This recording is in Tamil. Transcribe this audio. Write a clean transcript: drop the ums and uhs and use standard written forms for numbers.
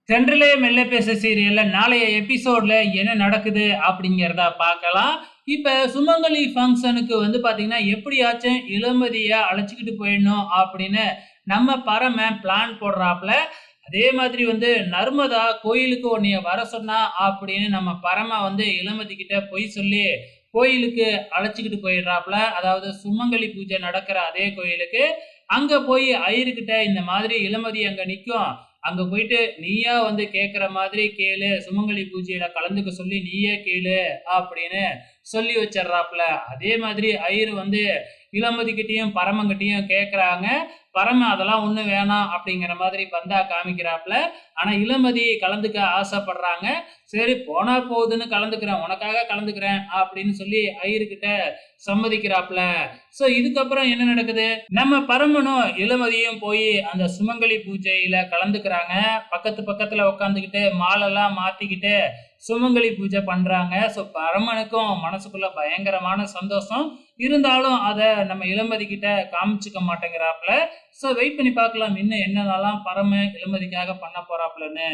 தென்றலே மெல்ல பேச சீரியல்ல நாளைய எபிசோட்ல என்ன நடக்குது அப்படிங்கிறத பார்க்கலாம். இப்ப சுமங்கலி ஃபங்ஷனுக்கு பார்த்தீங்கன்னா, எப்படியாச்சும் இளமதிய அழைச்சுக்கிட்டு போயிடணும் அப்படின்னு நம்ம பரமன் பிளான் போடுறாப்ல. அதே மாதிரி நர்மதா கோயிலுக்கு உன்னைய வர சொன்னா அப்படின்னு நம்ம பரம இளமதி கிட்ட பொய் சொல்லி கோயிலுக்கு அழைச்சுக்கிட்டு போயிடுறாப்ல. அதாவது சுமங்கலி பூஜை நடக்கிற அதே கோயிலுக்கு. அங்க போய் ஐயர்கிட்ட இந்த மாதிரி இளமதி அங்க நிக்கும். அங்க போயிட்டு நீயா கேட்கிற மாதிரி கேளு. சுமங்கலி பூஜையில கலந்துக்க சொல்லி நீயே கேளு அப்படின்னு சொல்லி வச்சிடுறாப்ல. அதே மாதிரி ஐயர் இளமதிகிட்டயும் பரமங்கிட்டயும் கேட்கறாங்க. பரம அதெல்லாம் ஒண்ணும் வேணாம் அப்படிங்கிற மாதிரி பந்தா காமிக்கிறாப்ல. ஆனா இளமதி கலந்துக்க ஆசைப்படுறாங்க. சரி போனா போகுதுன்னு கலந்துக்கிறேன், உனக்காக கலந்துக்கிறேன் அப்படின்னு சொல்லி ஐயர்கிட்ட சம்மதிக்கிறாப்ல. சோ இதுக்கப்புறம் என்ன நடக்குது, நம்ம பரமனும் இளமதியும் போய் அந்த சுமங்கலி பூஜையில கலந்துக்கிறாங்க. பக்கத்து பக்கத்துல உட்காந்துக்கிட்டு மாலெல்லாம் மாத்திக்கிட்டு சுமங்கலி பூஜை பண்றாங்க. சோ பரமனுக்கும் மனசுக்குள்ள பயங்கரமான சந்தோஷம். இருந்தாலும் அத நம்ம இளமதி கிட்ட காமிச்சுக்க மாட்டேங்கிறாப்ல. சோ வெயிட் பண்ணி பார்க்கலாம் இன்னும் என்னென்னலாம் பரம இளமதிக்காக பண்ண போறாப்லன்னு.